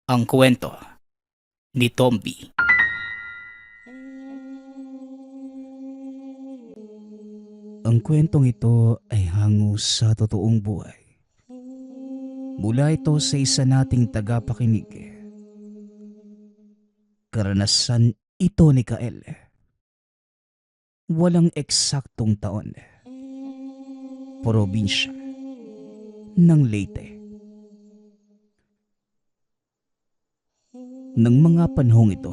Ang kwento ni Tomby. Ang kwentong ito ay hango sa totoong buhay. Mula ito sa isa nating tagapakinig. Karanasan ito ni Kael. Walang eksaktong taon. Probinsya ng Leyte. Nang mga panahong ito,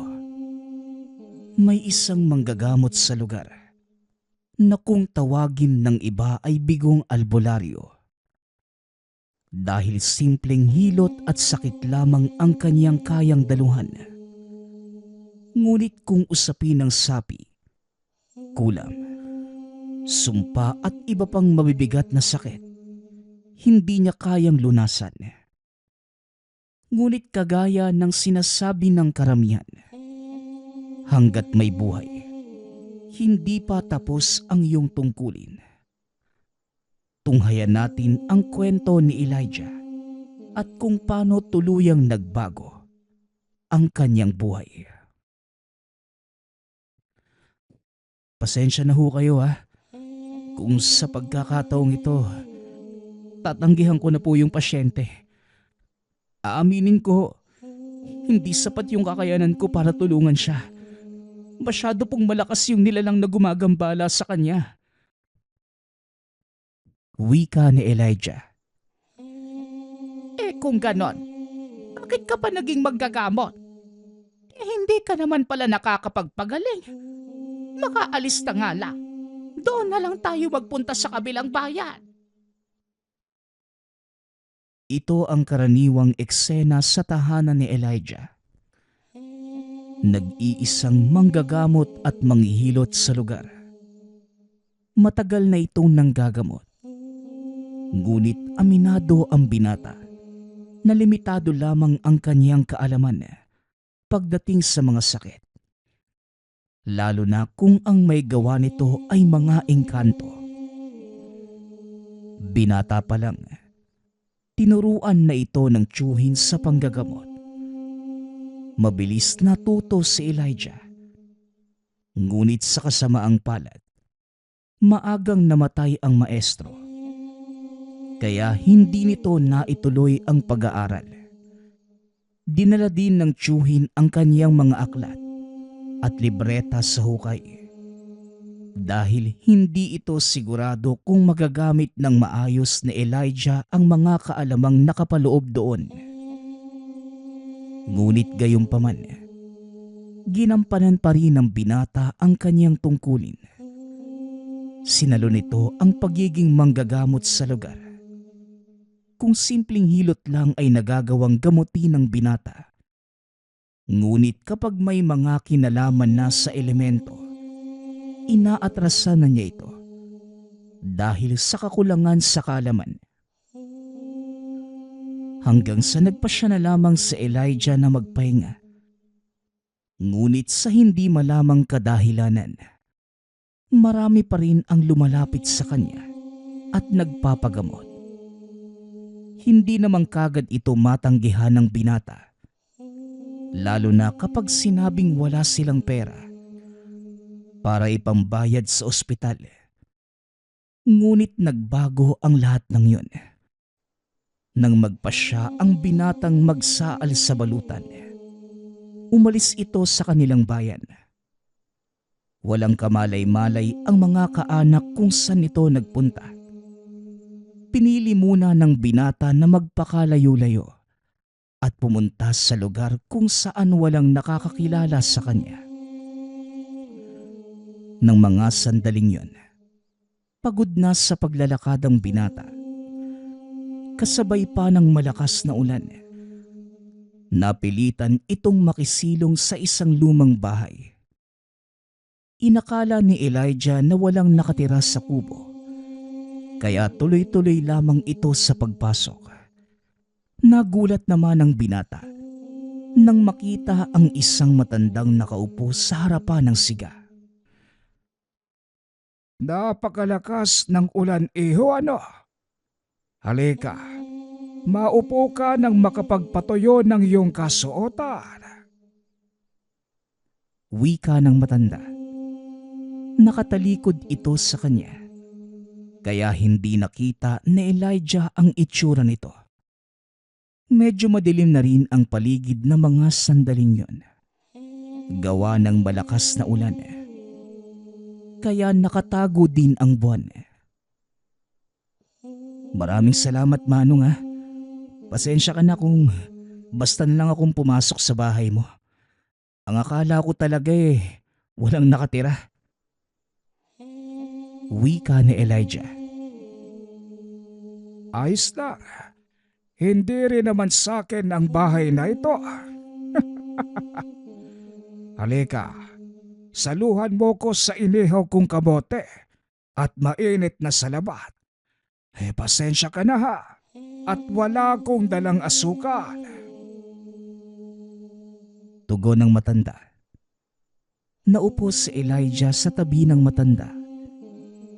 may isang manggagamot sa lugar na kung tawagin ng iba ay bigong albularyo. Dahil simpleng hilot at sakit lamang ang kanyang kayang daluhan. Ngunit kung usapin ng sapi, kulam, sumpa at iba pang mabibigat na sakit, hindi niya kayang lunasan. Ngunit kagaya ng sinasabi ng karamihan, hanggat may buhay, hindi pa tapos ang iyong tungkulin. Tunghayan natin ang kwento ni Elijah at kung paano tuluyang nagbago ang kanyang buhay. Pasensya na ho kayo kung sa pagkakataong ito, tatanggihan ko na po yung pasyente. Aaminin ko, hindi sapat yung kakayanan ko para tulungan siya. Masyado pong malakas yung nilalang na gumagambala sa kanya. Wika ni Elijah. Kung ganon, bakit ka pa naging maggagamot? Hindi ka naman pala nakakapagpagaling. Makaalis na nga lang. Doon na lang tayo magpunta sa kabilang bayan. Ito ang karaniwang eksena sa tahanan ni Elijah. Nag-iisang manggagamot at manghihilot sa lugar. Matagal na itong nanggagamot. Ngunit aminado ang binata na limitado lamang ang kanyang kaalaman pagdating sa mga sakit. Lalo na kung ang may gawa nito ay mga engkanto. Binata pa lang, tinuruan na ito ng tiyuhin sa panggagamot. Mabilis natuto si Elijah. Ngunit sa kasamaang palad, maagang namatay ang maestro. Kaya hindi nito naituloy ang pag-aaral. Dinala din ng tiyuhin ang kanyang mga aklat at libreta sa hukay. Dahil hindi ito sigurado kung magagamit ng maayos ni Elijah ang mga kaalamang nakapaloob doon. Ngunit gayunpaman, ginampanan pa rin ng binata ang kanyang tungkulin. Sinalo nito ang pagiging manggagamot sa lugar. Kung simpleng hilot lang ay nagagawang gamutin ng binata. Ngunit kapag may mga kinalaman na sa elemento, inaatrasan na niya ito dahil sa kakulangan sa kaalaman. Hanggang sa nagpasya na lamang sa Elijah na magpahinga. Ngunit sa hindi malamang kadahilanan, marami pa rin ang lumalapit sa kanya at nagpapagamot. Hindi naman kagad ito matanggihan ng binata, lalo na kapag sinabing wala silang pera para ipambayad sa ospital. Ngunit nagbago ang lahat ng yun nang magpasya ang binatang magsaal sa balutan. Umalis ito sa kanilang bayan. Walang kamalay-malay ang mga kaanak kung saan ito nagpunta. Pinili muna ng binata na magpakalayo-layo at pumunta sa lugar kung saan walang nakakakilala sa kanya. Nang mga sandaling yun, pagod na sa paglalakad ang binata. Kasabay pa ng malakas na ulan. Napilitan itong makisilong sa isang lumang bahay. Inakala ni Elijah na walang nakatira sa kubo. Kaya tuloy-tuloy lamang ito sa pagpasok. Nagulat naman ang binata nang makita ang isang matandang nakaupo sa harapan ng siga. Napakalakas ng ulan, iho ano? Halika, Maupo ka nang makapagpatuyo ng iyong kasuotan. Wika ng matanda. Nakatalikod ito sa kanya, kaya hindi nakita ni Elijah ang itsura nito. Medyo madilim na rin ang paligid ng mga sandaling yon. Gawa ng malakas na ulan, kaya nakatago din ang buwan. Maraming salamat, Manong, ha. Pasensya ka na kung basta na lang akong pumasok sa bahay mo. Ang akala ko talaga walang nakatira. Wika ni Elijah. Ayos lang. Hindi rin naman sa akin ang bahay na ito. Halika, saluhan mo ko sa inihaw kong kamote at mainit na salabat. Pasensya ka na ha, at wala akong dalang asukal. Tugon ng matanda. Naupo si Elijah sa tabi ng matanda.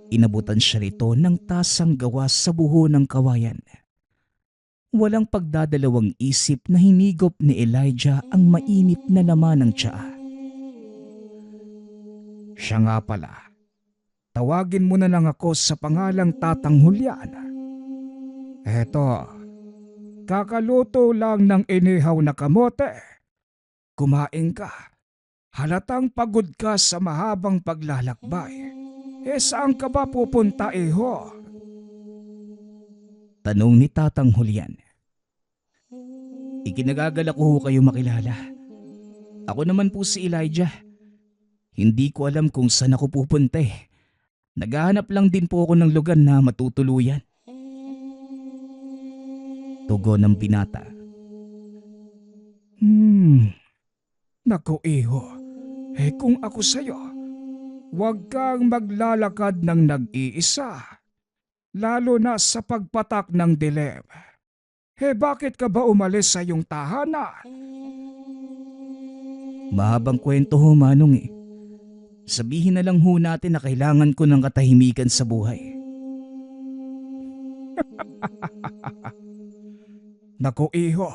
Inabutan siya rito ng tasang gawa sa buho ng kawayan. Walang pagdadalawang isip na hinigop ni Elijah ang mainit na laman ng tsaa. Siya nga pala, tawagin mo na lang ako sa pangalang Tatang Julian. Eto, kakaluto lang ng inihaw na kamote. Kumain ka. Halatang pagod ka sa mahabang paglalakbay. Saan ka ba pupunta, iho? Tanong ni Tatang Julian. Ikinagagalak ko kayo makilala. Ako naman po si Elijah. Hindi ko alam kung saan ako pupunta. Naghahanap lang din po ako ng lugar na matutuluyan. Tugon ng binata. Naku, iho. Kung ako sa'yo, huwag kang maglalakad ng nag-iisa. Lalo na sa pagpatak ng dilim. Bakit ka ba umalis sa iyong tahanan? Mahabang kwento ho, Manong. Sabihin na lang ho natin na kailangan ko ng katahimikan sa buhay. Naku, iho.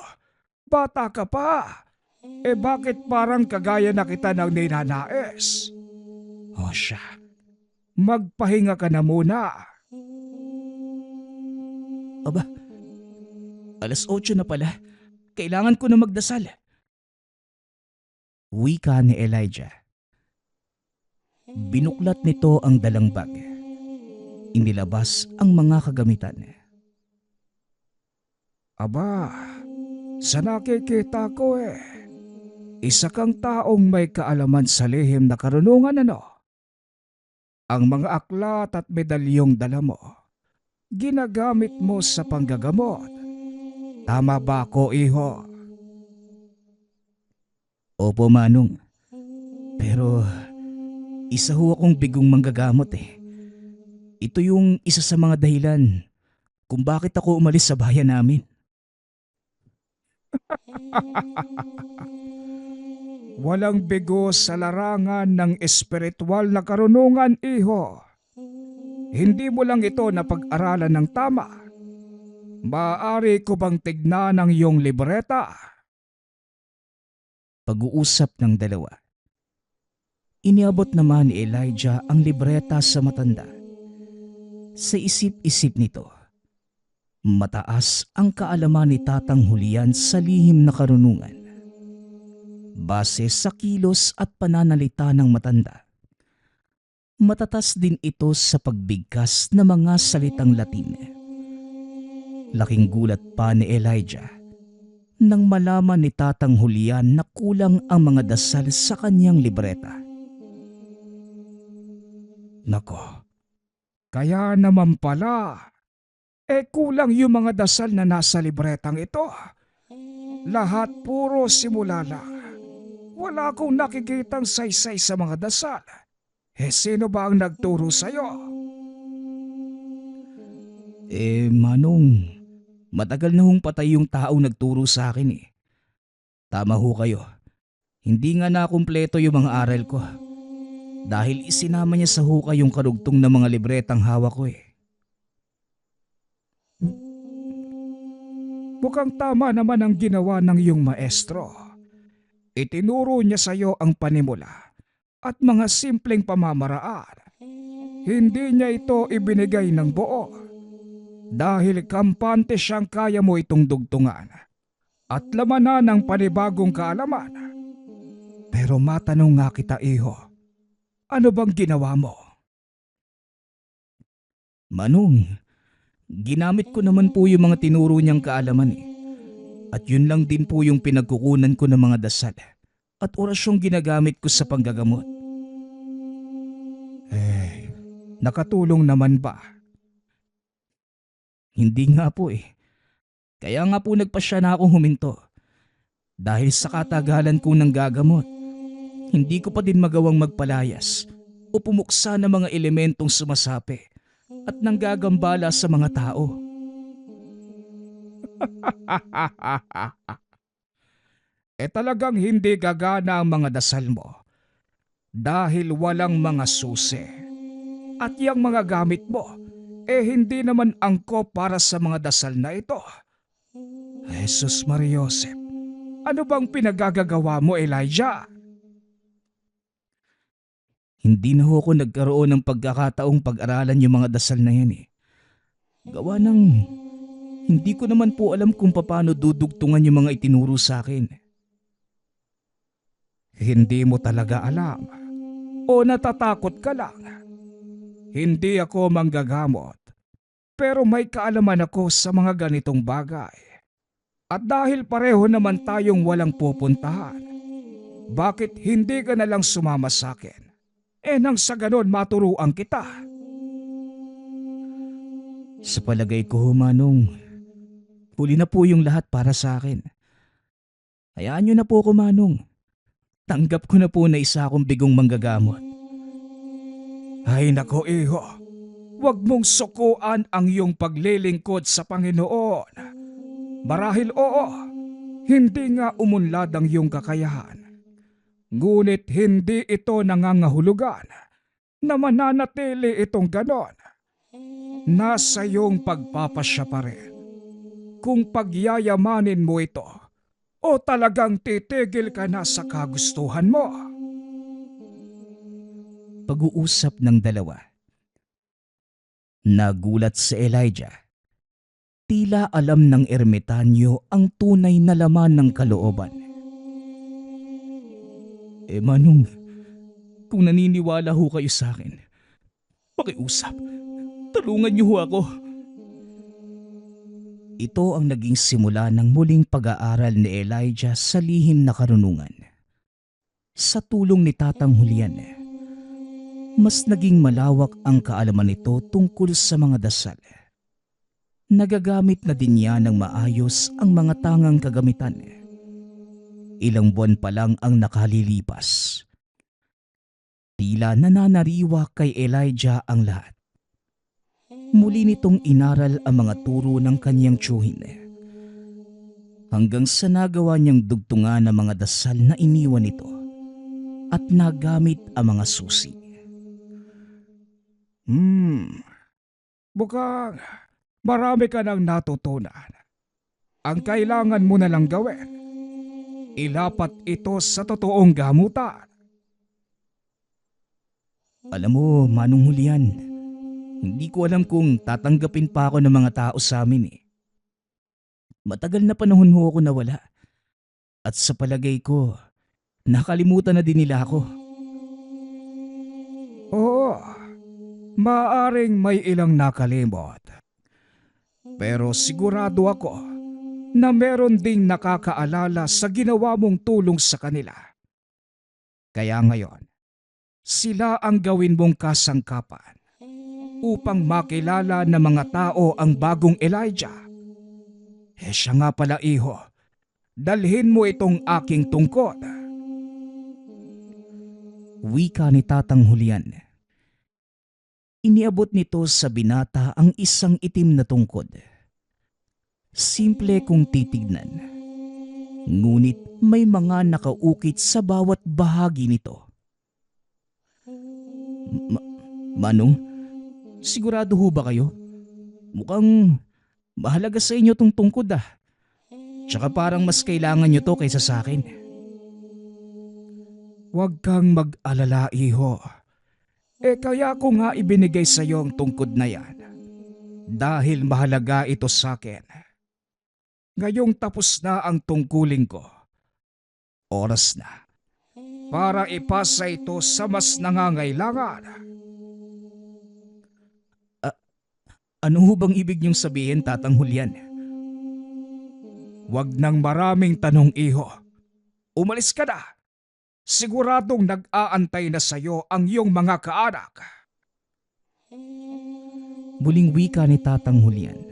Bata ka pa. Bakit parang kagaya na kita ng ninanais? O siya, magpahinga ka na muna. Aba, 8:00 na pala. Kailangan ko na magdasal. Wika ni Elijah. Binuklat nito ang dalang bag. Inilabas ang mga kagamitan. Aba, sa nakikita ko isa kang taong may kaalaman sa lihim na karunungan, ano? Ang mga aklat at medalyong dala mo, ginagamit mo sa panggagamot. Tama ba ako, iho? Opo, Manong. Pero isa ho akong bigong manggagamot. Ito yung isa sa mga dahilan kung bakit ako umalis sa bayan namin. Walang bigo sa larangan ng espiritual na karunungan, iho. Hindi mo lang ito napag-aralan ng tama. Maaari ko bang tignan ang iyong libreta? Pag-uusap ng dalawa. Iniabot naman ni Elijah ang libreta sa matanda. Sa isip-isip nito, mataas ang kaalaman ni Tatang Julian sa lihim na karunungan. Base sa kilos at pananalita ng matanda, matatas din ito sa pagbigkas ng mga salitang Latin. Laking gulat pa ni Elijah nang malaman ni Tatang Julian na kulang ang mga dasal sa kanyang libreta. Nako, kaya naman pala, kulang yung mga dasal na nasa libretang ito. Lahat puro simula lang. Wala akong nakikitang saysay sa mga dasal. Sino ba ang nagturo sa'yo? Manong, matagal na hong patay yung taong nagturo sa akin. Tama ho kayo. Hindi nga nakumpleto yung mga aral ko. Dahil isinama niya sa hukay yung karugtong ng mga libretang hawak ko. Mukhang tama naman ang ginawa ng iyong maestro. Itinuro niya sa iyo ang panimula at mga simpleng pamamaraan. Hindi niya ito ibinigay ng buo dahil kampante siyang kaya mo itong dugtungan at lamanan ng panibagong kaalaman. Pero matanong nga kita, iho, ano bang ginawa mo? Manong, ginamit ko naman po yung mga tinuro niyang kaalaman eh. At yun lang din po yung pinagkukunan ko ng mga dasal at orasyong ginagamit ko sa panggagamot. Nakatulong naman ba? Hindi nga po eh. Kaya nga po nagpasya na akong huminto. Dahil sa katagalan ko ng gagamot, hindi ko pa din magawang magpalayas o pumuksa ng mga elementong sumasapi at nanggagambala sa mga tao. Talagang hindi gagana ang mga dasal mo dahil walang mga susi. At yung mga gamit mo, hindi naman angkop para sa mga dasal na ito. Jesus Maria Joseph, ano bang pinagagagawa mo, Elijah? Hindi na ho ako nagkaroon ng pagkakataong pag-aralan yung mga dasal na yan eh. Gawa ng hindi ko naman po alam kung paano dudugtungan yung mga itinuro sa akin. Hindi mo talaga alam o natatakot ka lang? Hindi ako manggagamot, pero may kaalaman ako sa mga ganitong bagay. At dahil pareho naman tayong walang pupuntahan, bakit hindi ka na lang sumama sa akin? Nang sa ganon maturuan kita. Sa palagay ko, Manong, huli na po yung lahat para sa akin. Hayaan niyo na po ako, Manong. Tanggap ko na po na isa akong bigong manggagamot. Ay nako, iho, huwag mong sukuan ang iyong paglilingkod sa Panginoon. Marahil oo, hindi nga umunlad ang iyong kakayahan. Ngunit hindi ito nangangahulugan na mananatili itong ganon. Nasa iyong pagpapasya pa rin kung pagyayamanin mo ito o talagang titigil ka na sa kagustuhan mo. Pag-uusap ng dalawa. Nagulat si Elijah. Tila alam ng ermitanyo ang tunay na laman ng kalooban. Manong, kung naniniwala ho kayo sa akin, pakiusap, tulungan niyo ho ako. Ito ang naging simula ng muling pag-aaral ni Elijah sa lihim na karunungan. Sa tulong ni Tatang Julian, mas naging malawak ang kaalaman nito tungkol sa mga dasal. Nagagamit na din niya ng maayos ang mga tangang kagamitan. Ilang buwan pa lang ang nakalilipas. Tila nananariwa kay Elijah ang lahat. Muli nitong inaral ang mga turo ng kanyang tiyuhin. Hanggang sa nagawa niyang dugtungan ang mga dasal na iniwan nito at nagamit ang mga susi. Mukhang marami ka nang natutunan. Ang kailangan mo na lang gawin, ilapat ito sa totoong gamutan. Alam mo, Manong Julian, hindi ko alam kung tatanggapin pa ako ng mga tao sa amin eh. Matagal na panahon ho ako nawala. At sa palagay ko, nakalimutan na din nila ako. Oo, maaring may ilang nakalimot. Pero sigurado ako na meron ding nakakaalala sa ginawa mong tulong sa kanila. Kaya ngayon, sila ang gawin mong kasangkapan upang makilala ng mga tao ang bagong Elijah. Siya nga pala, iho, dalhin mo itong aking tungkod. Wika ni Tatang Julian. Iniabot nito sa binata ang isang itim na tungkod. Simple kung titignan. Ngunit may mga nakaukit sa bawat bahagi nito. Manong, sigurado ho ba kayo? Mukhang mahalaga sa inyo tong tungkod ah. Tsaka parang mas kailangan nyo to kaysa sa akin. Huwag kang mag-alala, iho. Kaya ko nga ibinigay sa iyo ang tungkod na yan. Dahil mahalaga ito sa akin. Ngayong tapos na ang tungkulin ko. Oras na para ipasa ito sa mas nangangailangan. Ano ho bang ibig niyong sabihin, Tatang Julian? Huwag nang maraming tanong, iho. Umalis ka na. Siguradong nag-aantay na sa iyo ang iyong mga kaanak. Muling wika ni Tatang Julian.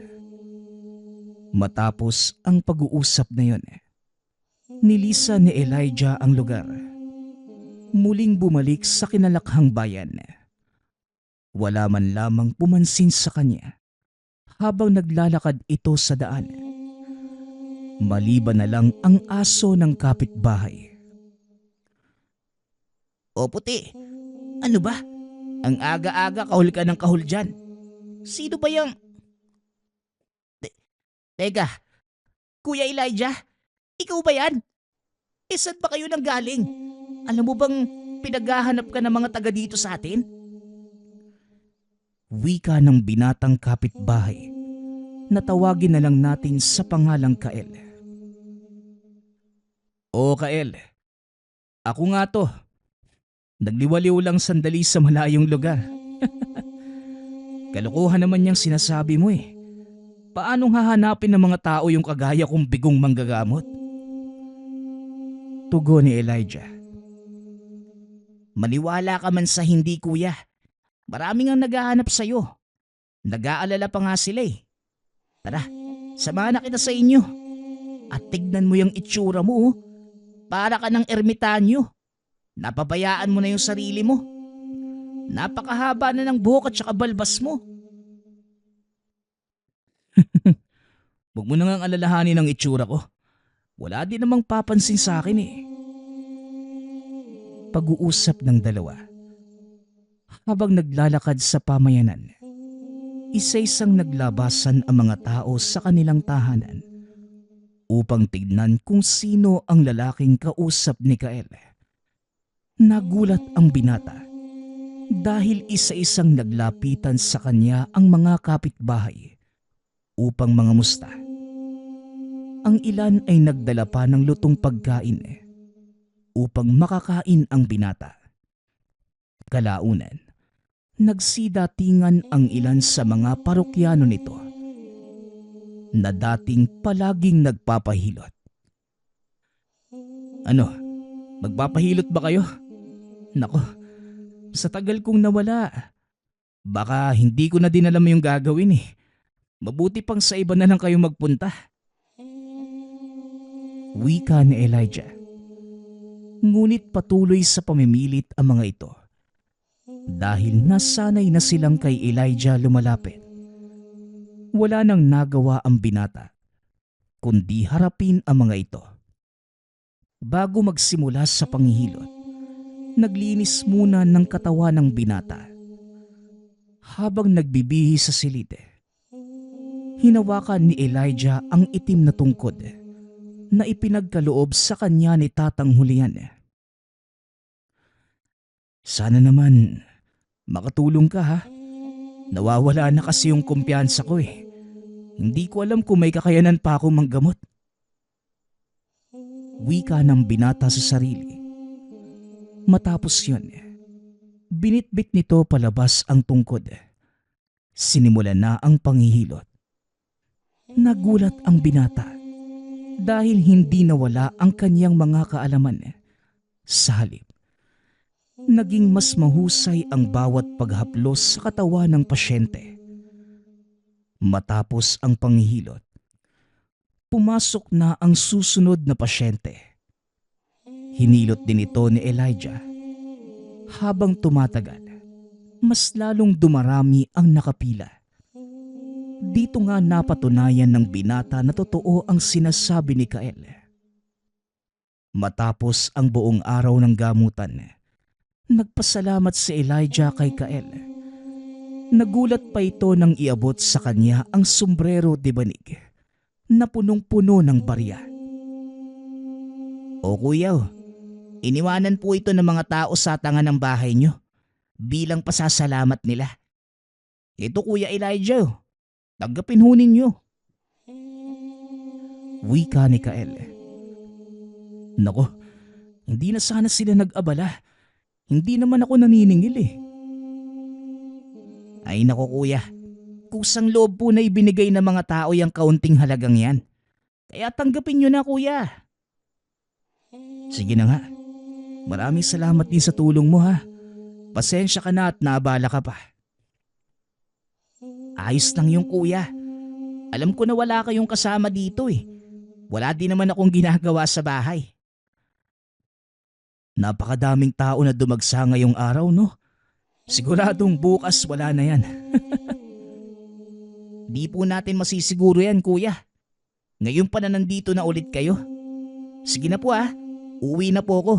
Matapos ang pag-uusap na yon, nilisan ni Elijah ang lugar. Muling bumalik sa kinalakhang bayan. Wala man lamang pumansin sa kanya habang naglalakad ito sa daan. Maliban na lang ang aso ng kapitbahay. O puti, ano ba? Ang aga-aga kahul ka ng kahul dyan. Sino ba yung... Teka, Kuya Elijah, ikaw ba yan? Saan ba kayo nang galing? Alam mo bang pinaghahanap ka ng mga taga dito sa atin? Wika ng binatang kapitbahay na tawagin na lang natin sa pangalang Kael. O Kael, ako nga to. Nagliwaliw lang sandali sa malayong lugar. Kalokohan naman niyang sinasabi mo eh. Paanong hahanapin ng mga tao yung kagaya kong bigong manggagamot? Tugon ni Elijah. Maniwala ka man sa hindi, kuya. Maraming ang naghahanap sa'yo. Nag-aalala pa nga sila eh. Tara, samahan na kita sa inyo. At tignan mo yung itsura mo oh. Para ka ng ermitanyo. Napabayaan mo na yung sarili mo. Napakahaba na ng buhok at saka balbas mo. Huwag mo nang alalahanin ang itsura ko. Wala din namang papansin sa akin eh. Pag-uusap ng dalawa. Habang naglalakad sa pamayanan, isa-isang naglabasan ang mga tao sa kanilang tahanan upang tignan kung sino ang lalaking kausap ni Kael. Nagulat ang binata dahil isa-isang naglapitan sa kanya ang mga kapitbahay upang mangamusta. Ang ilan ay nagdala pa ng lutong pagkain upang makakain ang binata. Kalaunan, nagsidatingan ang ilan sa mga parokyano nito na dating palaging nagpapahilot. Ano, magpapahilot ba kayo? Nako, sa tagal kong nawala, baka hindi ko na din alam yung gagawin eh. Mabuti pang sa iba na lang kayo magpunta. Wika ni Elijah. Ngunit patuloy sa pamimilit ang mga ito. Dahil nasanay na silang kay Elijah lumalapit. Wala nang nagawa ang binata, kundi harapin ang mga ito. Bago magsimula sa panghihilot, naglinis muna ng katawan ng binata. Habang nagbibihi sa silid, hinawakan ni Elijah ang itim na tungkod na ipinagkaloob sa kanya ni Tatang Julian. Sana naman makatulong ka ha. Nawawala na kasi yung kumpiyansa ko eh. Hindi ko alam kung may kakayanan pa ako manggamot. Wika ng binata sa sarili. Matapos yun, binitbit nito palabas ang tungkod. Sinimulan na ang panghihilot. Nagulat ang binata dahil hindi nawala ang kanyang mga kaalaman. Sa halip, naging mas mahusay ang bawat paghaplos sa katawan ng pasyente. Matapos ang panghihilot, pumasok na ang susunod na pasyente. Hinilot din ito ni Elijah. Habang tumatagal, mas lalong dumarami ang nakapila. Dito nga napatunayan ng binata na totoo ang sinasabi ni Kael. Matapos ang buong araw ng gamutan, nagpasalamat si Elijah kay Kael. Nagulat pa ito nang iabot sa kanya ang sombrero de banig na punong-puno ng barya. O kuya, iniwanan po ito ng mga tao sa tangan ng bahay nyo bilang pasasalamat nila. Ito Kuya Elijah, tanggapin ho ninyo. Wika ni Kael. Nako, hindi na sana sila nag-abala. Hindi naman ako naniningil eh. Ay nako kuya, kusang loob po na ibinigay ng mga tao yung kaunting halagang yan. Kaya tanggapin nyo na kuya. Sige na nga, maraming salamat din sa tulong mo ha. Pasensya ka na at naabala ka pa. Ayos lang yung kuya. Alam ko na wala kayong kasama dito eh. Wala din naman akong ginagawa sa bahay. Napakadaming tao na dumagsa ngayong araw no? Siguradong bukas wala na yan. Di po natin masisiguro yan kuya. Ngayon pa na nandito na ulit kayo. Sige na po uwi na po ako.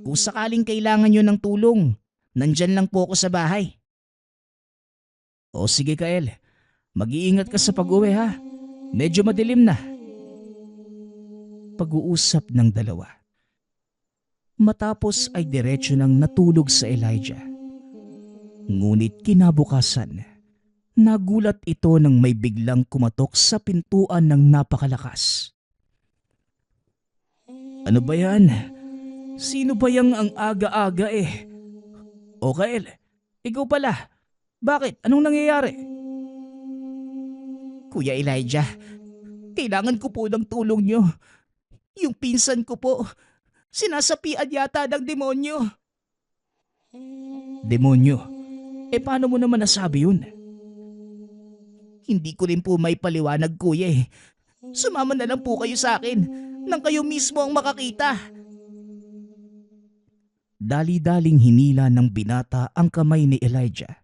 Kung sakaling kailangan nyo ng tulong, nandyan lang po ako sa bahay. O sige Kael, mag-iingat ka sa pag-uwi ha. Medyo madilim na. Pag-uusap ng dalawa. Matapos ay diretso nang natulog sa Elijah. Ngunit kinabukasan, nagulat ito nang may biglang kumatok sa pintuan ng napakalakas. Ano ba yan? Sino ba yang ang aga-aga eh? O Kael, ikaw pala. Bakit? Anong nangyayari? Kuya Elijah, kailangan ko po ng tulong nyo. Yung pinsan ko po, sinasapian yata ng demonyo. Demonyo? Paano mo naman nasabi yun? Hindi ko rin po may paliwanag kuya eh. Sumama na lang po kayo sa akin nang kayo mismo ang makakita. Dali-daling hinila ng binata ang kamay ni Elijah.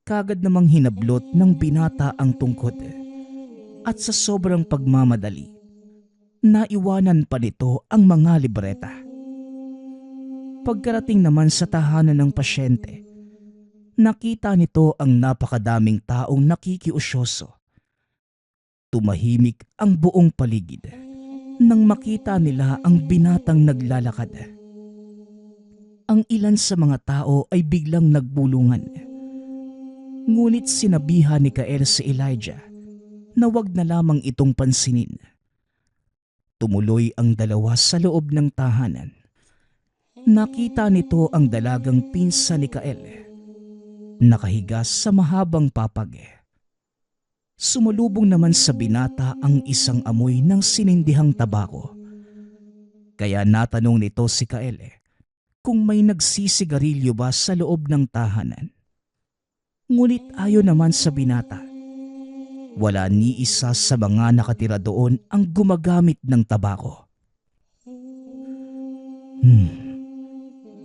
Kagad namang hinablot ng binata ang tungkod at sa sobrang pagmamadali, naiwanan pa nito ang mga libreta. Pagkarating naman sa tahanan ng pasyente, nakita nito ang napakadaming taong nakikiusyoso. Tumahimik ang buong paligid nang makita nila ang binatang naglalakad. Ang ilan sa mga tao ay biglang nagbulungan. Ngunit sinabihan ni Kael si Elijah na wag na lamang itong pansinin. Tumuloy ang dalawa sa loob ng tahanan. Nakita nito ang dalagang pinsan ni Kael, nakahiga sa mahabang papag. Sumalubong naman sa binata ang isang amoy ng sinindihang tabako. Kaya natanong nito si Kael kung may nagsisigarilyo ba sa loob ng tahanan. Ngunit ayon naman sa binata, wala ni isa sa mga nakatira doon ang gumagamit ng tabako.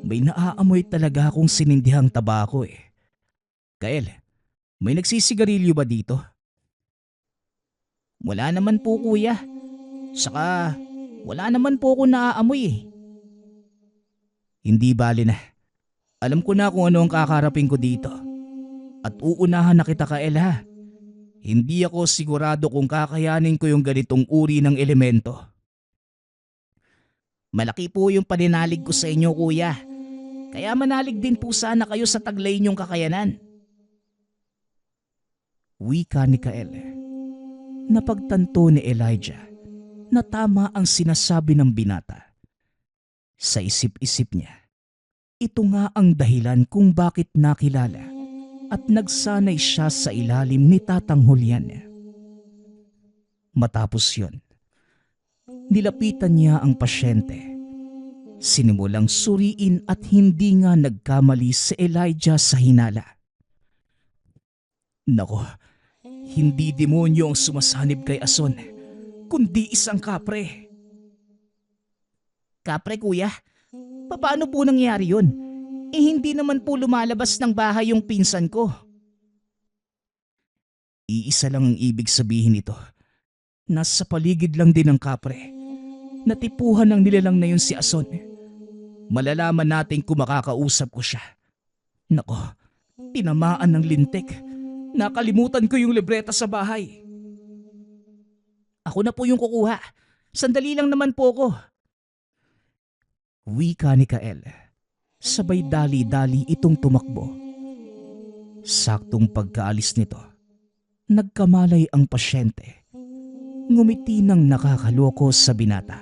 May naaamoy talaga akong sinindihang tabako eh. Kael, may nagsisigarilyo ba dito? Wala naman po kuya. Saka wala naman po ako naaamoy eh. Hindi bali na. Alam ko na kung ano ang kakarapin ko dito. At uunahan na kita Kael ha. Hindi ako sigurado kung kakayanin ko yung ganitong uri ng elemento. Malaki po yung paninalig ko sa inyo kuya. Kaya manalig din po sana kayo sa taglay niyong kakayanan. Wika ni Kael. Napagtanto ni Elijah na tama ang sinasabi ng binata. Sa isip-isip niya, ito nga ang dahilan kung bakit nakilala at nagsanay siya sa ilalim ni Tatang Julian. Matapos yun, nilapitan niya ang pasyente. Sinimulang suriin at hindi nga nagkamali si Elijah sa hinala. Nako, hindi demonyo ang sumasanib kay Ason, kundi isang kapre. Kapre kuya? Paano po nangyari yun? Hindi naman po lumalabas ng bahay yung pinsan ko. Iisa lang ang ibig sabihin nito. Nasa paligid lang din ng kapre. Natipuhan ng nilalang na yun si Ason. Malalaman natin kung makakausap ko siya. Nako, tinamaan ng lintik. Nakalimutan ko yung libreta sa bahay. Ako na po yung kukuha. Sandali lang naman po ko. Wika ni Kael. Sabay dali-dali itong tumakbo. Saktong pagkaalis nito, nagkamalay ang pasyente. Ngumiti ng nakakaloko sa binata.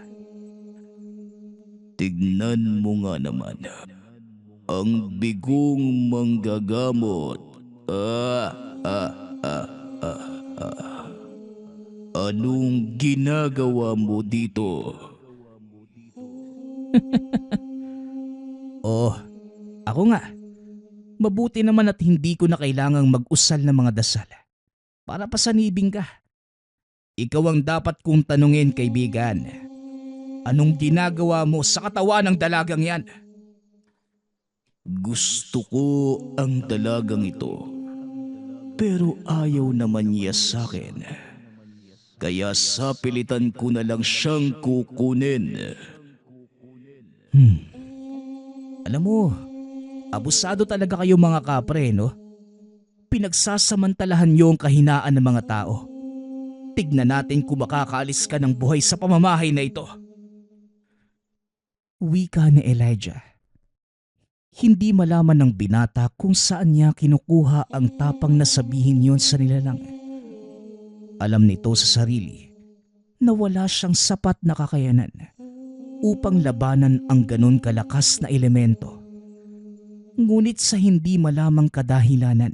Tignan mo nga naman. Ang bigong manggagamot. Anong ginagawa mo dito? Oh, ako nga. Mabuti naman at hindi ko na kailangang mag-usal ng mga dasal. Para pasanibing ka. Ikaw ang dapat kong tanungin, kaibigan. Anong ginagawa mo sa katawan ng dalagang yan? Gusto ko ang dalagang ito. Pero ayaw naman niya sa akin. Kaya sapilitan ko na lang siyang kukunin. Alam mo, abusado talaga kayo mga kapre, no? Pinagsasamantalahan niyo ang kahinaan ng mga tao. Tignan natin kung makakaalis ka ng buhay sa pamamahay na ito. Wika ni Elijah. Hindi malaman ng binata kung saan niya kinukuha ang tapang na sabihin yon sa nilalang. Alam nito sa sarili na wala siyang sapat na kakayanan upang labanan ang ganun kalakas na elemento. Ngunit sa hindi malamang kadahilanan,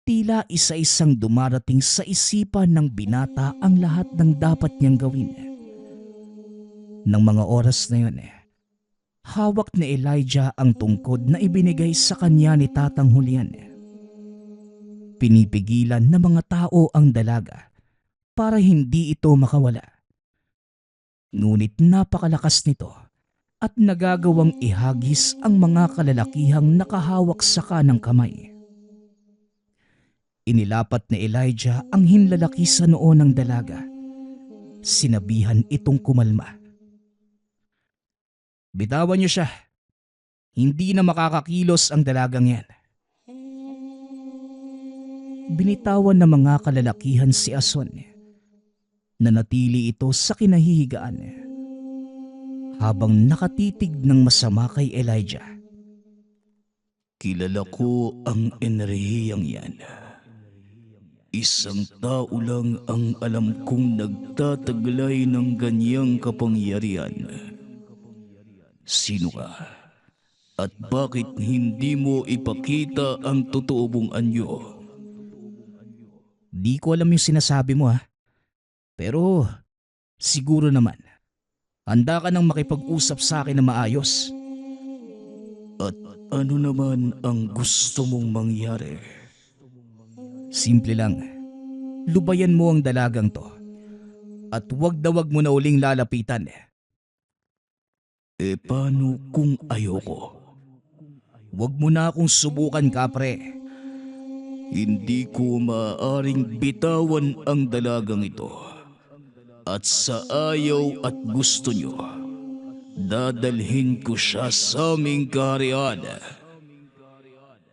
tila isa-isang dumarating sa isipan ng binata ang lahat ng dapat niyang gawin. Nang mga oras na yun, hawak ni Elijah ang tungkod na ibinigay sa kanya ni Tatang Julian. Pinipigilan ng mga tao ang dalaga para hindi ito makawala. Ngunit napakalakas nito at nagagawang ihagis ang mga kalalakihang nakahawak sa kanang kamay. Inilapat ni Elijah ang hinlalaki sa noo ng dalaga. Sinabihan itong kumalma. Bitawan niyo siya. Hindi na makakakilos ang dalagang yan. Binitawan ng mga kalalakihan si Ason. Nanatili ito sa kinahihigaan habang nakatitig ng masama kay Elijah. Kilala ko ang enerhiyang yan. Isang tao lang ang alam kong nagtataglay ng ganyang kapangyarihan. Sino ka? At bakit hindi mo ipakita ang totoo mong anyo? Di ko alam yung sinasabi mo ha. Pero siguro naman, handa ka nang makipag-usap sa akin na maayos. At ano naman ang gusto mong mangyari? Simple lang, lubayan mo ang dalagang to. At wag na wag mo na uling lalapitan. Paano kung ayoko? Wag mo na akong subukan, kapre. Hindi ko maaaring bitawan ang dalagang ito. At sa ayaw at gusto nyo, dadalhin ko siya sa aming kaharian.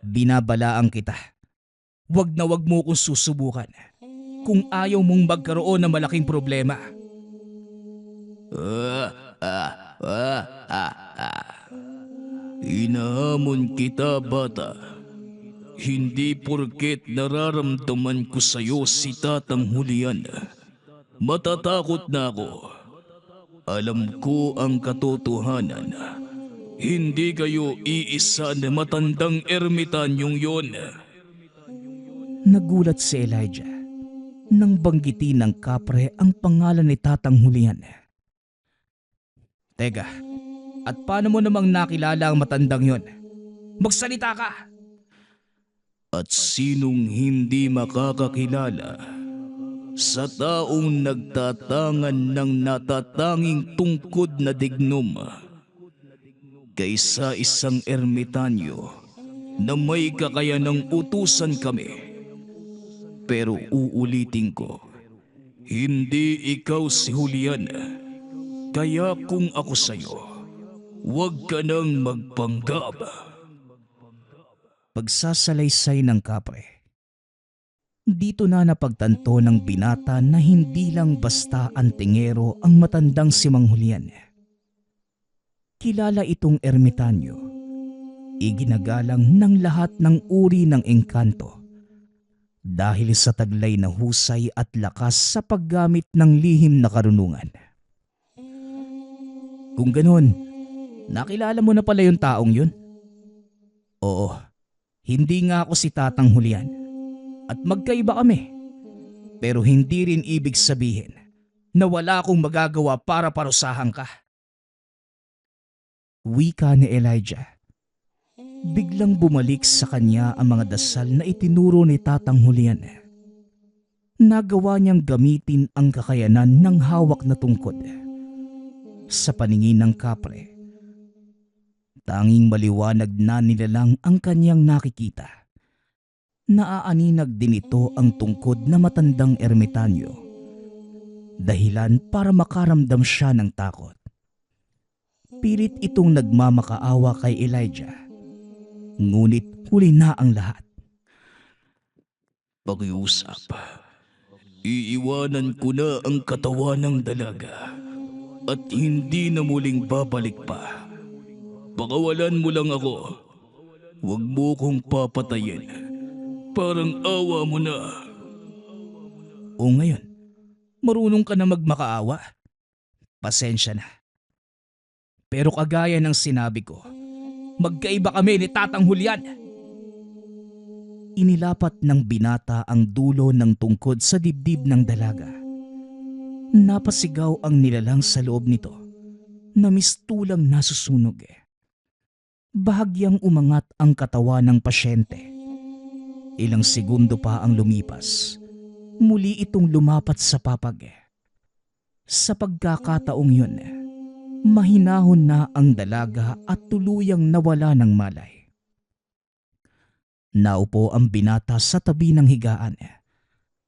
Binabalaan kita. Wag na wag mo akong susubukan kung ayaw mong magkaroon ng malaking problema. Inahamon kita, bata. Hindi porket nararamdaman ko sa'yo si Tatang Julian. Matatakot na ako. Alam ko ang katotohanan. Hindi kayo iisa na matandang ermitanyong yon. Nagulat si Elijah nang banggitin ng kapre ang pangalan ni Tatang Julian. Teka, at paano mo namang nakilala ang matandang yon? Magsalita ka! At sinong hindi makakakilala sa taong nagtatangan ng natatanging tungkod na dignom kaysa isang ermitanyo na may kakayanang utusan kami. Pero uulitin ko, hindi ikaw si Julian. Kaya kung ako sa'yo, huwag ka nang magpanggap. Pagsasalaysay ng kapre. Dito na napagtanto ng binata na hindi lang basta antingero ang matandang si Mang Julian. Kilala itong ermitanyo. Iginagalang ng lahat ng uri ng engkanto dahil sa taglay na husay at lakas sa paggamit ng lihim na karunungan. Kung ganun, nakilala mo na pala yung taong yun? Oo, hindi nga ako si Tatang Julian at magkaiba kami. Pero hindi rin ibig sabihin na wala akong magagawa para parusahan ka. Wika ni Elijah. Biglang bumalik sa kanya ang mga dasal na itinuro ni Tatang Julian. Nagawa niyang gamitin ang kakayanan ng hawak na tungkod. Sa paningin ng kapre, tanging maliwanag na nilalang ang kanyang nakikita. Naaaninag din ito ang tungkod na matandang ermitanyo. Dahilan para makaramdam siya ng takot. Pilit itong nagmamakaawa kay Elijah. Ngunit huli na ang lahat. Pakiusap. Iiwanan ko na ang katawan ng dalaga at hindi na muling babalik pa. Pakawalan mo lang ako. Huwag mo kong papatayin. Parang awa mo na. O ngayon, marunong ka na magmakaawa? Pasensya na. Pero kagaya ng sinabi ko, magkaiba kami ni Tatang Julian. Inilapat ng binata ang dulo ng tungkod sa dibdib ng dalaga. Napasigaw ang nilalang sa loob nito na mistulang nasusunog. Bahagyang umangat ang katawan ng pasyente. Ilang segundo pa ang lumipas. Muli itong lumapat sa papag. Sa pagkakataong yun, mahinahon na ang dalaga at tuluyang nawala ng malay. Naupo ang binata sa tabi ng higaan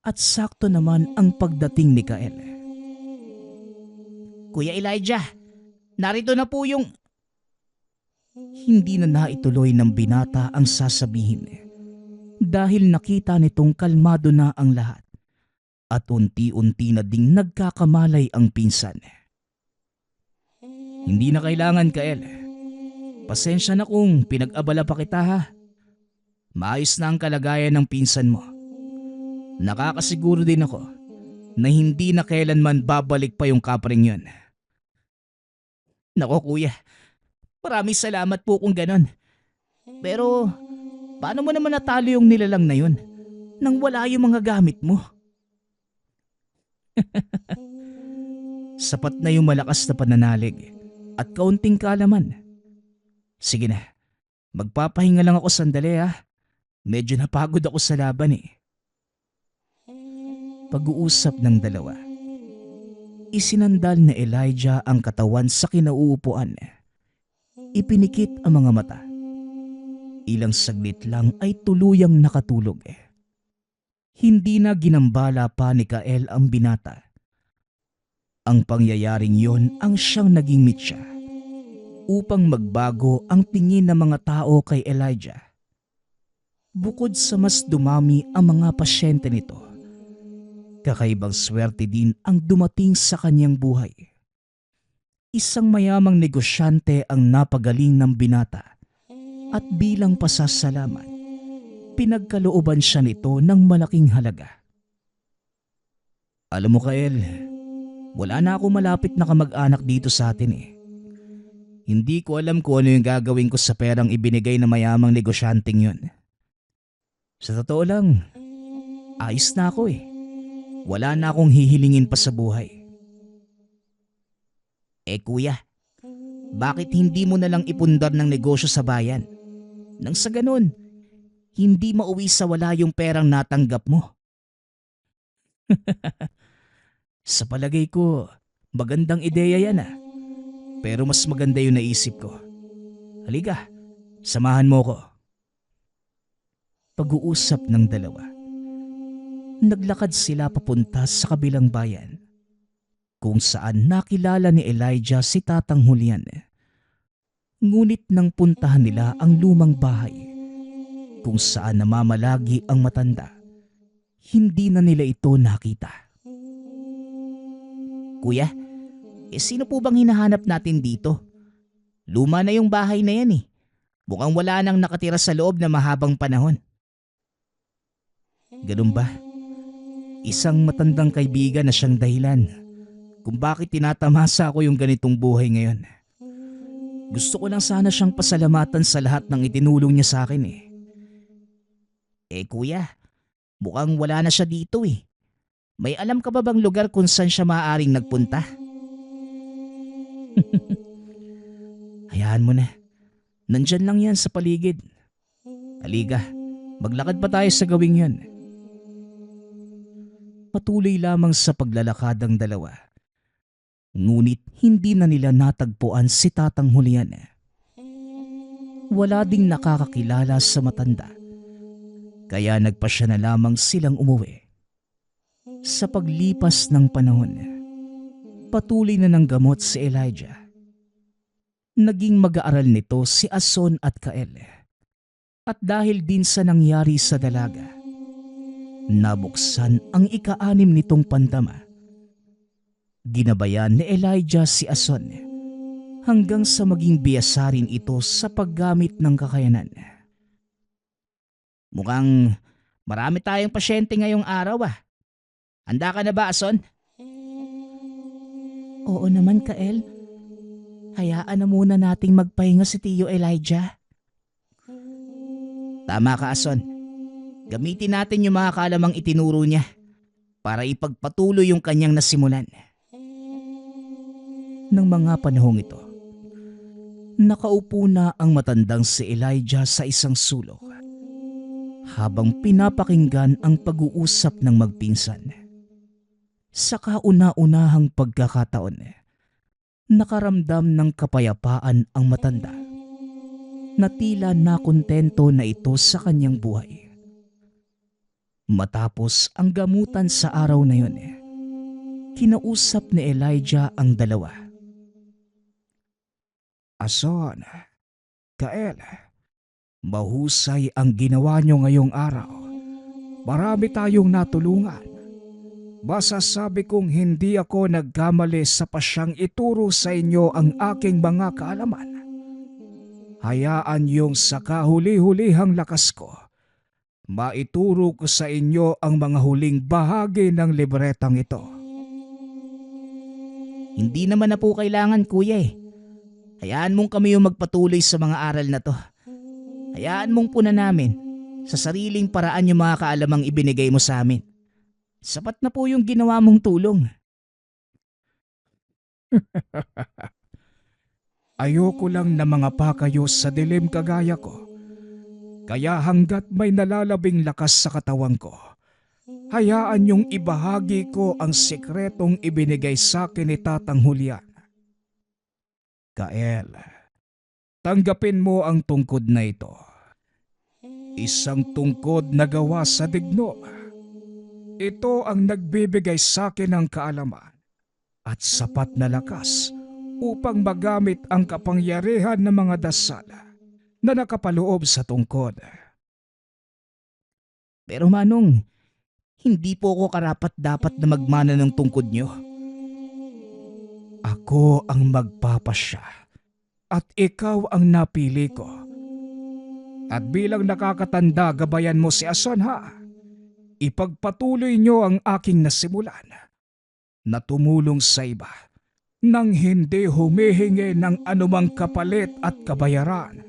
at sakto naman ang pagdating ni Kael. Kuya Elijah, narito na po yung... Hindi na naituloy ng binata ang sasabihin dahil nakita nitong kalmado na ang lahat at unti-unti na ding nagkakamalay ang pinsan. Hindi na kailangan, Kael. Pasensya na kung pinag-abala pa kita ha. Maayos na ang kalagayan ng pinsan mo. Nakakasiguro din ako na hindi na kailanman babalik pa yung kapring yun. Nako kuya, maraming salamat po kung ganon. Pero paano mo naman natalo yung nilalang na yun nang wala yung mga gamit mo? Sapat na yung malakas na pananalig at kaunting kaalaman. Sige na, magpapahinga lang ako sandali ha. Medyo napagod ako sa laban eh. Pag-uusap ng dalawa. Isinandal na Elijah ang katawan sa kinauupuan. Ipinikit ang mga mata. Ilang saglit lang ay tuluyang nakatulog. Hindi na ginambala pa ni Kael ang binata. Ang pangyayaring yon ang siyang naging mitya upang magbago ang tingin ng mga tao kay Elijah. Bukod sa mas dumami ang mga pasyente nito, kakaibang swerte din ang dumating sa kanyang buhay. Isang mayamang negosyante ang napagaling ng binata at bilang pasasalamat, pinagkalooban siya nito ng malaking halaga. Alam mo Kael, wala na ako malapit na kamag-anak dito sa atin eh. Hindi ko alam kung ano yung gagawin ko sa perang ibinigay ng mayamang negosyanteng yun. Sa totoo lang, ayos na ako eh. Wala na akong hihilingin pa sa buhay. Eh kuya, bakit hindi mo na lang ipundar ng negosyo sa bayan? Nang sa ganun, hindi mauwi sa wala yung perang natanggap mo. Sa palagay ko, magandang ideya yan ah. Pero mas maganda yung naisip ko. Halika, samahan mo ko. Pag-uusap ng dalawa. Naglakad sila papunta sa kabilang bayan, kung saan nakilala ni Elijah si Tatang Julian. Ngunit nang puntahan nila ang lumang bahay, kung saan namamalagi ang matanda, hindi na nila ito nakita. Kuya, sino po bang hinahanap natin dito? Luma na yung bahay na yan eh. Mukhang wala nang nakatira sa loob na mahabang panahon. Ganun ba? Isang matandang kaibigan na siyang dahilan kung bakit tinatamasa ako yung ganitong buhay ngayon. Gusto ko lang sana siyang pasalamatan sa lahat ng itinulong niya sa akin eh. Kuya, mukhang wala na siya dito eh. May alam ka ba bang lugar kung saan siya maaaring nagpunta? Hayaan mo na. Nandyan lang yan sa paligid. Halika, maglakad pa tayo sa gawing yan. Patuloy lamang sa paglalakad ang dalawa. Ngunit hindi na nila natagpuan si Tatang Julian. Wala ding nakakakilala sa matanda. Kaya nagpasya na lamang silang umuwi. Sa paglipas ng panahon, patuloy na ng gamot si Elijah. Naging mag-aaral nito si Ason at Kael. At dahil din sa nangyari sa dalaga, nabuksan ang ika-6 nitong pandama. Ginabayan ni Elijah si Ason hanggang sa maging biyasarin ito sa paggamit ng kakayanan. Mukhang marami tayong pasyente ngayong araw ah. Handa ka na ba, Ason? Oo naman, Kael. Hayaan na muna nating magpahinga si Tio Elijah. Tama ka, Ason. Gamitin natin yung mga kalamang itinuro niya para ipagpatuloy yung kanyang nasimulan. Nang mga panahong ito, nakaupo na ang matandang si Elijah sa isang sulok habang pinapakinggan ang pag-uusap ng magpinsan. Sa kauna-unahang pagkakataon, nakaramdam ng kapayapaan ang matanda na tila nakontento na ito sa kanyang buhay. Matapos ang gamutan sa araw na yun, kinausap ni Elijah ang dalawa. Ason, Kael, mahusay ang ginawa nyo ngayong araw. Marami tayong natulungan. Masasabi kong hindi ako nagkamali sa pasyang ituro sa inyo ang aking mga kaalaman. Hayaan yung sa kahuli-hulihang lakas ko, maituro ko sa inyo ang mga huling bahagi ng libretang ito. Hindi naman na po kailangan, kuya eh. Hayaan mong kami yung magpatuloy sa mga aral na to. Hayaan mong punan namin sa sariling paraan yung mga kaalamang ibinigay mo sa amin. Sapat na po yung ginawa mong tulong. Ayoko lang na mga pa kayo sa dilim kagaya ko. Kaya hanggat may nalalabing lakas sa katawan ko, hayaan niyong ibahagi ko ang sikretong ibinigay sa akin ni Tatang Julian. Kael, tanggapin mo ang tungkod na ito. Isang tungkod na gawa sa digno. Ito ang nagbibigay sa akin ng kaalaman at sapat na lakas upang magamit ang kapangyarihan ng mga dasal na nakapaloob sa tungkod. Pero Manong, hindi po ako karapat-dapat na magmana ng tungkod nyo. Ako ang magpapasya at ikaw ang napili ko. At bilang nakakatanda, gabayan mo si Ason ha. Ipagpatuloy niyo ang aking nasimulan na tumulong sa iba nang hindi humihingi ng anumang kapalit at kabayaran.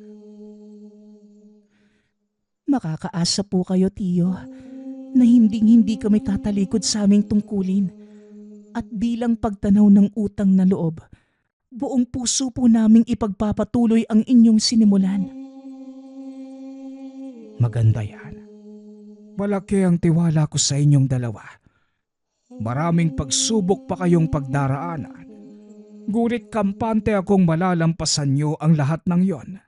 Makakaasa po kayo, Tiyo, na hinding-hindi kami tatalikod sa aming tungkulin. At bilang pagtanaw ng utang na loob, buong puso po naming ipagpapatuloy ang inyong sinimulan. Maganda yan. Malaki ang tiwala ko sa inyong dalawa. Maraming pagsubok pa kayong pagdaraanan. Ngunit kampante akong malalampasan niyo ang lahat ng yon.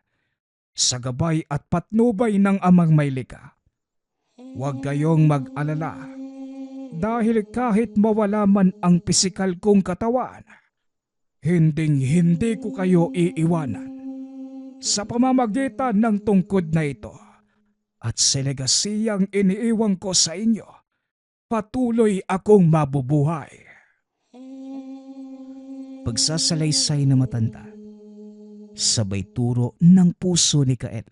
Sa gabay at patnubay ng Amang Maylika. Huwag kayong mag-alala. Dahil kahit mawala man ang pisikal kong katawan, hinding-hindi ko kayo iiwanan. Sa pamamagitan ng tungkod na ito, at sa legasiyang iniiwan ko sa inyo, patuloy akong mabubuhay. Pagsasalaysay na matanda, sabay turo ng puso ni Kael.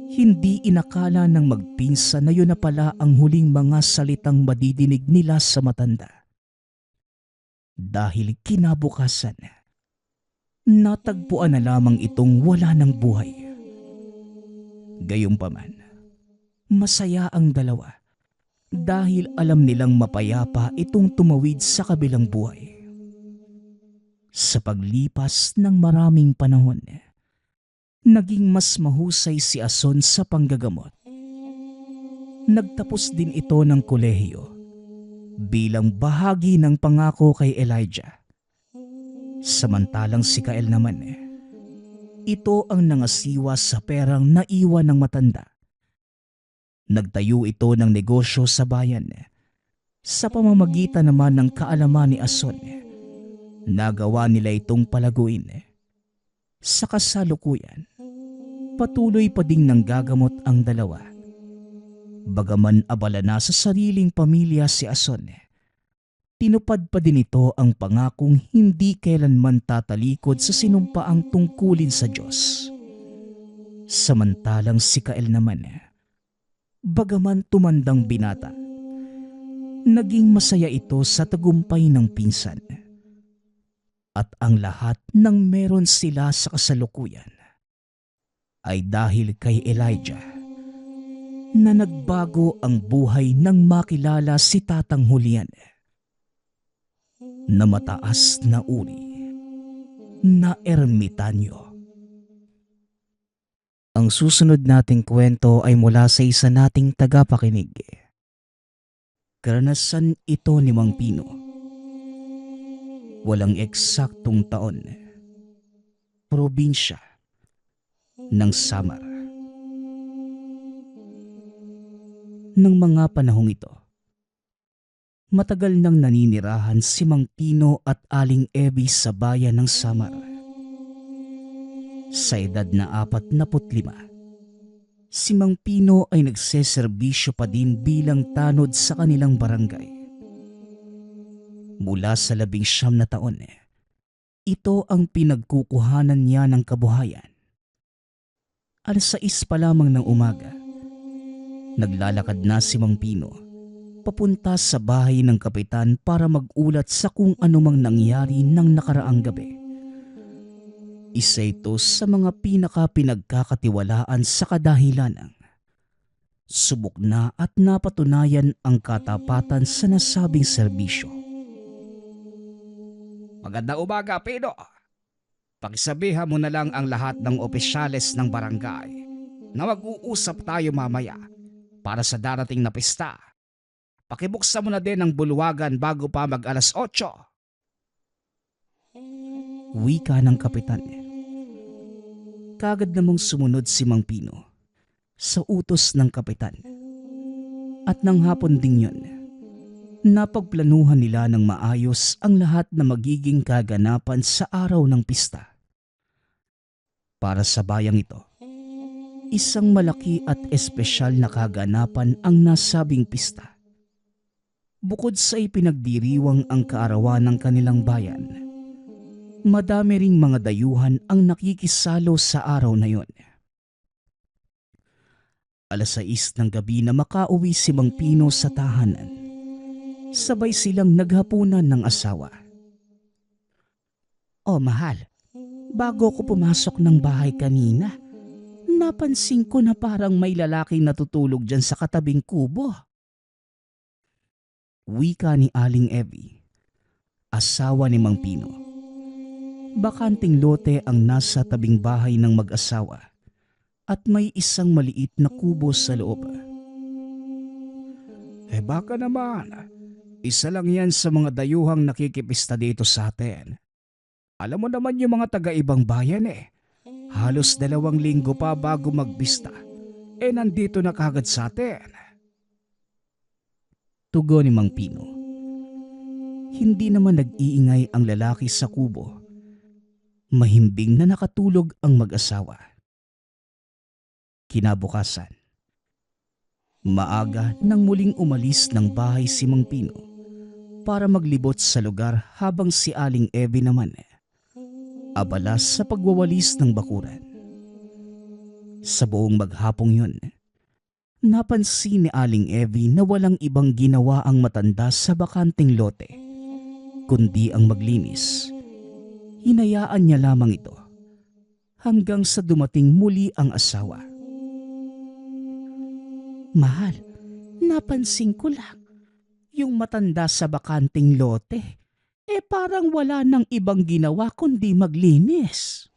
Hindi inakala ng magpinsan na yun na pala ang huling mga salitang madidinig nila sa matanda. Dahil kinabukasan, natagpuan na lamang itong wala ng buhay. Gayunpaman, masaya ang dalawa dahil alam nilang mapayapa itong tumawid sa kabilang buhay. Sa paglipas ng maraming panahon, naging mas mahusay si Ason sa panggagamot. Nagtapos din ito ng kolehiyo bilang bahagi ng pangako kay Elijah. Samantalang si Kael naman, ito ang nangasiwa sa perang naiwan ng matanda. Nagtayo ito ng negosyo sa bayan. Sa pamamagitan naman ng kaalaman ni Ason, nagawa nila itong palaguin. Sa kasalukuyan, patuloy pa ding nanggagamot ang dalawa. Bagaman abala na sa sariling pamilya si Ason, tinupad pa din ito ang pangakong hindi kailanman tatalikod sa sinumpaang tungkulin sa Diyos. Samantalang si Kael naman, bagaman tumandang binata, naging masaya ito sa tagumpay ng pinsan. At ang lahat ng meron sila sa kasalukuyan ay dahil kay Elijah na nagbago ang buhay nang makilala si Tatang Julian na mataas na uri na ermitanyo. Ang susunod nating kwento ay mula sa isa nating tagapakinig. Karanasan ito ni Mang Pino. Walang eksaktong taon. Probinsya ng Samar. Nang mga panahong ito, matagal nang naninirahan si Mang Pino at Aling Ebi sa bayan ng Samar. Sa edad na 45, si Mang Pino ay nagseserbisyo pa din bilang tanod sa kanilang barangay. Mula sa 19 na taon, ito ang pinagkukuhanan niya ng kabuhayan. 6:00 pa lamang ng umaga, naglalakad na si Mang Pino papunta sa bahay ng kapitan para magulat sa kung anumang nangyari ng nakaraang gabi. Isa ito sa mga pinagkakatiwalaan sa kadahilanang subok na at napatunayan ang katapatan sa nasabing serbisyo. Magandang umaga, Pino. Pakisabihan mo na lang ang lahat ng opisyales ng barangay na mag-uusap tayo mamaya para sa darating na pista. Pakibuksan mo na din ang bulwagan bago pa mag 8:00. Wika ng kapitan. Kagad namang sumunod si Mang Pino sa utos ng kapitan. At nang hapon ding yun, napagplanuhan nila ng maayos ang lahat na magiging kaganapan sa araw ng pista. Para sa bayang ito, isang malaki at espesyal na kaganapan ang nasabing pista. Bukod sa ipinagdiriwang ang kaarawan ng kanilang bayan, madami ring mga dayuhan ang nakikisalo sa araw na yon. 6:00 ng gabi na makauwi si Mang Pino sa tahanan, sabay silang naghapunan ng asawa. "Oh, mahal, bago ko pumasok ng bahay kanina, napansin ko na parang may lalaking natutulog dyan sa katabing kubo." Wika ni Aling Ebi, asawa ni Mang Pino. Bakanting lote ang nasa tabing bahay ng mag-asawa at may isang maliit na kubo sa loob. Baka naman, isa lang yan sa mga dayuhang nakikipista dito sa atin. Alam mo naman yung mga taga-ibang bayan halos 2 linggo pa bago magbista. Nandito na kagad sa atin. Tugon ni Mang Pino. Hindi naman nag-iingay ang lalaki sa kubo. Mahimbing na nakatulog ang mag-asawa. Kinabukasan, Maaga nang muling umalis ng bahay si Mang Pino para maglibot sa lugar habang si Aling Evie naman abala sa pagwawalis ng bakuran. Sa buong maghapong yun, napansin ni Aling Evie na walang ibang ginawa ang matanda sa bakanting lote, kundi ang maglinis. Hinayaan niya lamang ito hanggang sa dumating muli ang asawa. Mahal, napansin ko lang, yung matanda sa bakanting lote, parang wala nang ibang ginawa kundi maglinis.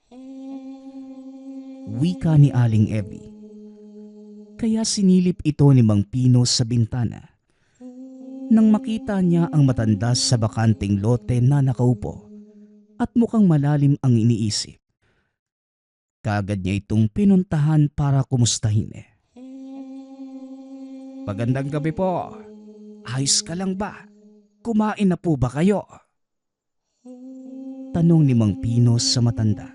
Wika ni Aling Evie. Kaya sinilip ito ni Mang Pino sa bintana. Nang makita niya ang matanda sa bakanting lote na nakaupo at mukhang malalim ang iniisip, kaagad niya itong pinuntahan para kumustahin. Magandang gabi po. Ayos ka lang ba? Kumain na po ba kayo? Tanong ni Mang Pino sa matanda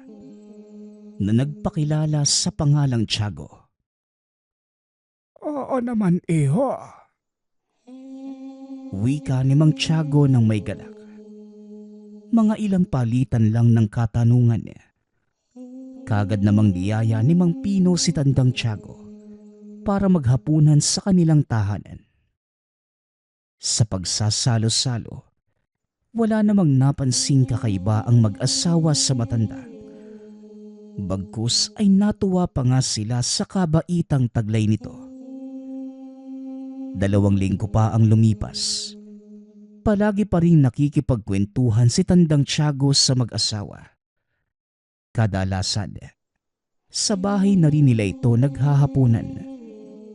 na nagpakilala sa pangalang Tiago. Oo naman, iho. Wika ni Mang Tiago ng may galak. Mga ilang palitan lang ng katanungan niya. Kagad namang niyaya ni Mang Pino si Tandang Tiago para maghapunan sa kanilang tahanan. Sa pagsasalo-salo, wala namang napansing kakaiba ang mag-asawa sa matanda. Bagkus ay natuwa pa nga sila sa kabaitang taglay nito. 2 linggo pa ang lumipas. Palagi pa rin nakikipagkwentuhan si Tandang Tiago sa mag-asawa. Kadalasan, sa bahay na rin nila ito naghahapunan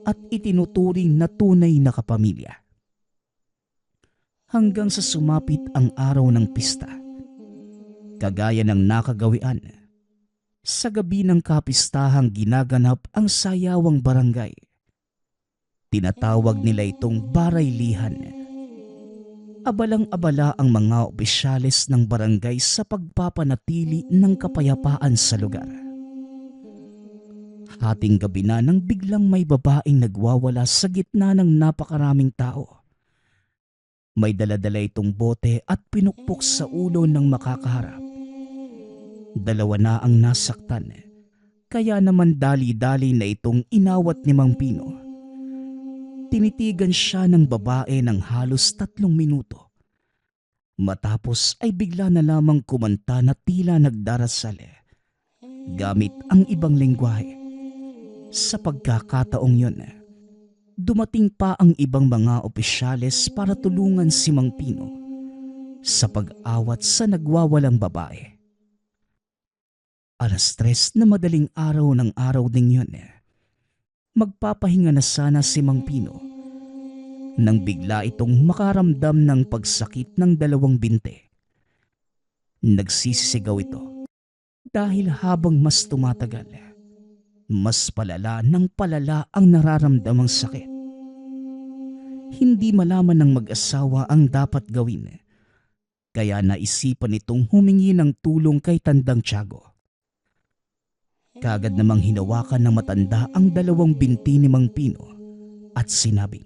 at itinuturing na tunay na kapamilya. Hanggang sa sumapit ang araw ng pista. Kagaya ng nakagawian, sa gabi ng kapistahang ginaganap ang sayawang barangay. Tinatawag nila itong baraylihan. Abalang-abala ang mga opisyales ng barangay sa pagpapanatili ng kapayapaan sa lugar. Hating gabi na nang biglang may babaeng nagwawala sa gitna ng napakaraming tao. May daladala itong bote at pinukpok sa ulo ng makakaharap. 2 na ang nasaktan, kaya naman dali-dali na itong inawat ni Mang Pino. Tinitigan siya ng babae ng halos 3 minuto. Matapos ay bigla na lamang kumanta na tila nagdarasal gamit ang ibang lengguwahe. Sa pagkakataong yun, dumating pa ang ibang mga opisyales para tulungan si Mang Pino sa pag-awat sa nagwawalang babae. 3:00 na madaling araw ng araw ding yun. Magpapahinga na sana si Mang Pino nang bigla itong makaramdam ng pagsakit ng 2 binte. Nagsisisigaw ito dahil habang mas tumatagal, mas palala ng palala ang nararamdamang sakit. Hindi malaman ng mag-asawa ang dapat gawin, kaya naisipan itong humingi ng tulong kay Tandang Tiago. Kagad namang hinawakan ng matanda ang 2 binti ni Mang Pino at sinabing,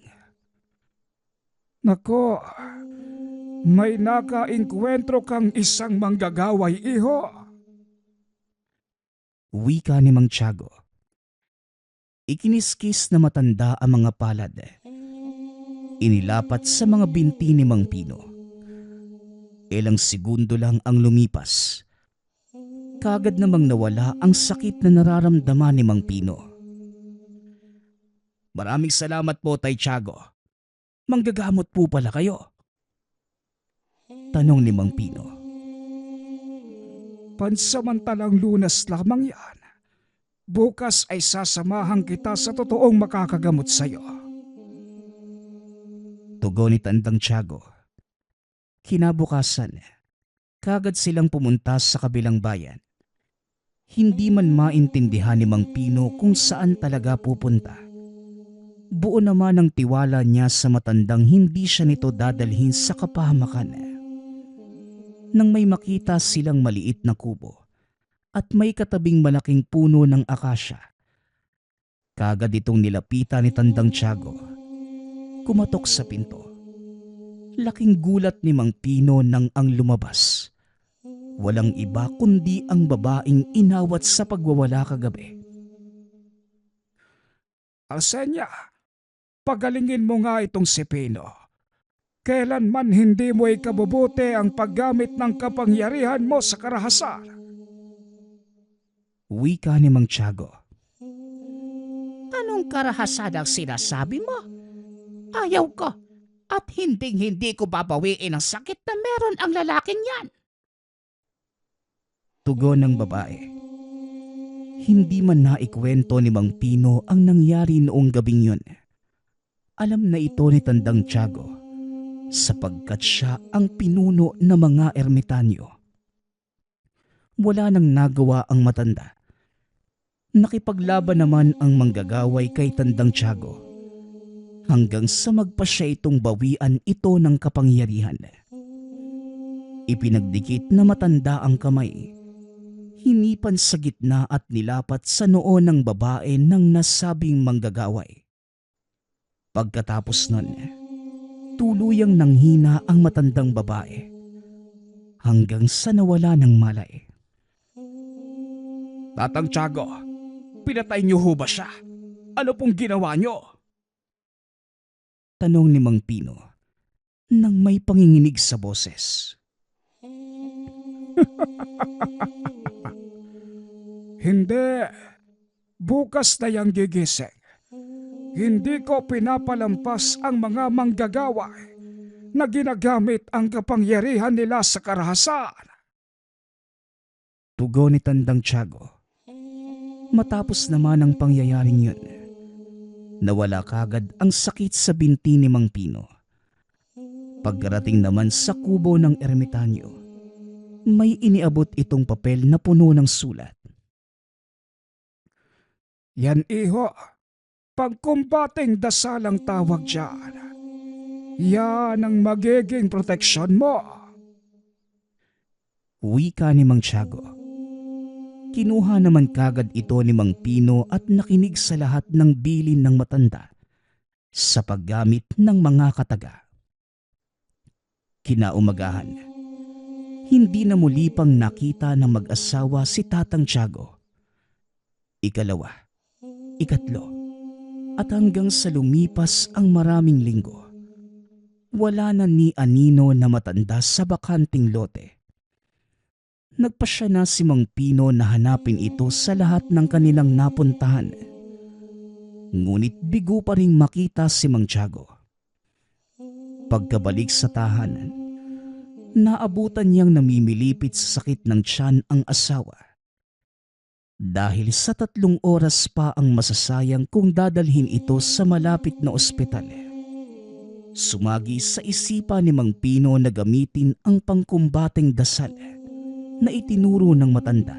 Nako, may nakainkwentro kang isang manggagaway, iho. Wika ni Mang Tiago. Ikiniskis na matanda ang mga palad. Inilapat sa mga binti ni Mang Pino. Ilang segundo lang ang lumipas. Kagad namang nawala ang sakit na nararamdaman ni Mang Pino. Maraming salamat po, Tay Tiago. Manggagamot po pala kayo? Tanong ni Mang Pino. Pansamantalang lunas lamang yan. Bukas ay sasamahan kita sa totoong makakagamot sa'yo. Tugon ni Tandang Tiago. Kinabukasan, kagad silang pumunta sa kabilang bayan. Hindi man maintindihan ni Mang Pino kung saan talaga pupunta. Buo naman ang tiwala niya sa matandang hindi siya nito dadalhin sa kapahamakan. Nang may makita silang maliit na kubo at may katabing malaking puno ng akasya, Kagad itong nilapitan ni Tandang Tiago. Kumatok sa pinto. Laking gulat ni Mang Pino nang ang lumabas. Walang iba kundi ang babaeng inawat sa pagwawala kagabi. Arsenia, pagalingin mo nga itong si Pino. Kailanman hindi mo ikabubuti ang paggamit ng kapangyarihan mo sa karahasan. Wika ni Mang Tiago. Anong karahasan ang sinasabi mo? Ayaw ko at hindi ko babawiin ang sakit na meron ang lalaking yan. Tugon ng babae. Hindi man naikwento ni Mang Pino ang nangyari noong gabing yun. Alam na ito ni Tandang Tiago sapagkat siya ang pinuno ng mga ermitanyo. Wala nang nagawa ang matanda. Nakipaglaban naman ang manggagaway kay Tandang Tiago hanggang sa magpasya itong bawian ito ng kapangyarihan. Ipinagdikit na matanda ang kamay, hinipan sa gitna at nilapat sa noo ng babae ng nasabing manggagaway. Pagkatapos nun, tuluyang nanghina ang matandang babae hanggang sa nawala ng malay. Tatang Tiago, pinatay niyo ho ba siya? Ano pong ginawa niyo? Tanong ni Mang Pino nang may panginginig sa boses. Hindi. Bukas na yang gigising. Hindi ko pinapalampas ang mga manggagawa na ginagamit ang kapangyarihan nila sa karahasan. Tugon ni Tandang Tiago. Matapos naman ang pangyayaring yun, nawala kagad ang sakit sa binti ni Mang Pino. Pagkarating naman sa kubo ng ermitanyo, may iniabot itong papel na puno ng sulat. Yan iho, pagkumbating dasalang tawag dyan. Yan ang magiging proteksyon mo. Wika ni Mang Tiago. Kinuha naman kagad ito ni Mang Pino at nakinig sa lahat ng bilin ng matanda sa paggamit ng mga kataga. Kinaumagahan, hindi na muli pang nakita ng mag-asawa si Tatang Tiago. Ikalawa, ikatlo, at hanggang sa lumipas ang maraming linggo, wala na ni anino na matanda sa bakanting lote. Nagpasya na si Mang Pino na hanapin ito sa lahat ng kanilang napuntahan. Ngunit bigo pa ring makita si Mang Tiago. Pagkabalik sa tahanan, naabutan niyang namimilipit sa sakit ng tiyan ang asawa. Dahil sa 3 oras pa ang masasayang kung dadalhin ito sa malapit na ospital. Sumagi sa isipan ni Mang Pino na gamitin ang pangkumbateng dasal na itinuro ng matanda.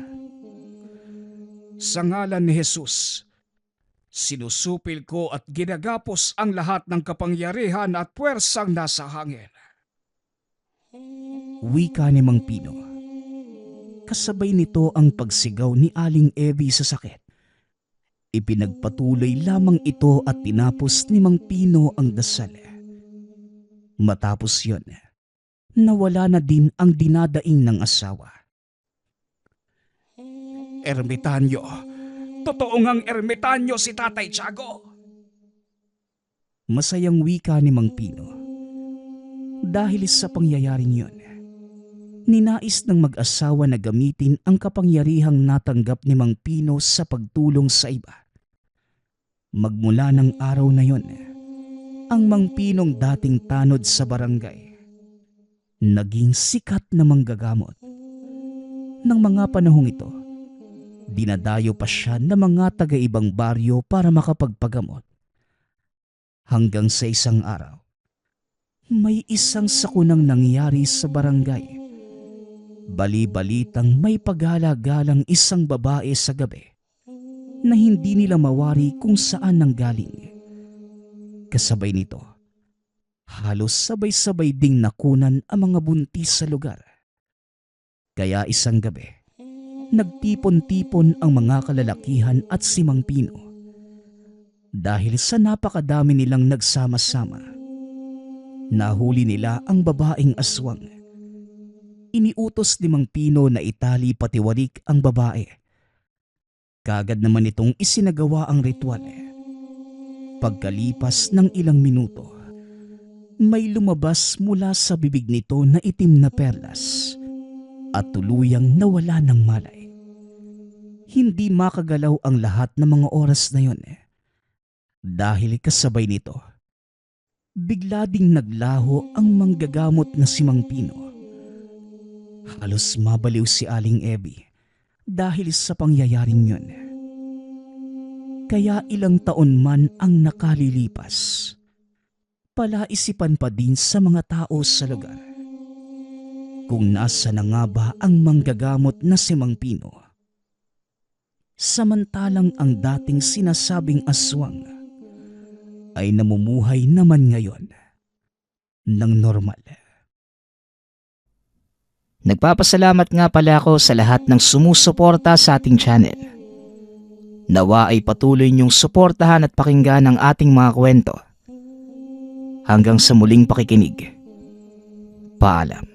Sa ngalan ni Jesus, sinusupil ko at ginagapos ang lahat ng kapangyarihan at puwersang nasa hangin. Wika ni Mang Pino. Kasabay nito ang pagsigaw ni Aling Evie sa sakit. Ipinagpatuloy lamang ito at tinapos ni Mang Pino ang dasal. Matapos yon, nawala na din ang dinadaing ng asawa. Ermitanyo, totoo ngang ermitanyo si Tatay Tiago. Masayang wika ni Mang Pino. Dahil sa pangyayaring yun, ninais ng mag-asawa na gamitin ang kapangyarihang natanggap ni Mang Pino sa pagtulong sa iba. Magmula ng araw na yon, ang Mang Pinong dating tanod sa barangay, naging sikat na manggagamot. Nang mga panahong ito, dinadayo pa siya ng mga taga-ibang baryo para makapagpagamot. Hanggang sa isang araw, may isang sakunang nangyari sa barangay. Bali-balitang may paggala-galang isang babae sa gabi na hindi nila mawari kung saan nanggaling. Kasabay nito, halos sabay-sabay ding nakunan ang mga buntis sa lugar. Kaya isang gabi, nagtipon-tipon ang mga kalalakihan at si Mang Pino dahil sa napakadami nilang nagsama-sama. Nahuli nila ang babaeng aswang. Iniutos ni Mang Pino na itali patiwarik ang babae. Kagad naman itong isinagawa ang ritual. Pagkalipas ng ilang minuto, may lumabas mula sa bibig nito na itim na perlas at tuluyang nawala ng malay. Hindi makagalaw ang lahat ng mga oras na yon. Dahil kasabay nito, bigla ding naglaho ang manggagamot na si Mang Pino. Halos mabaliw si Aling Abby dahil sa pangyayaring yun. Kaya ilang taon man ang nakalilipas, palaisipan pa din sa mga tao sa lugar kung nasa na nga ba ang manggagamot na si Mang Pino. Samantalang ang dating sinasabing aswang ay namumuhay naman ngayon ng normal. Nagpapasalamat nga pala ako sa lahat ng sumusuporta sa ating channel. Nawa ay patuloy niyong suportahan at pakinggan ang ating mga kwento. Hanggang sa muling pakikinig. Paalam.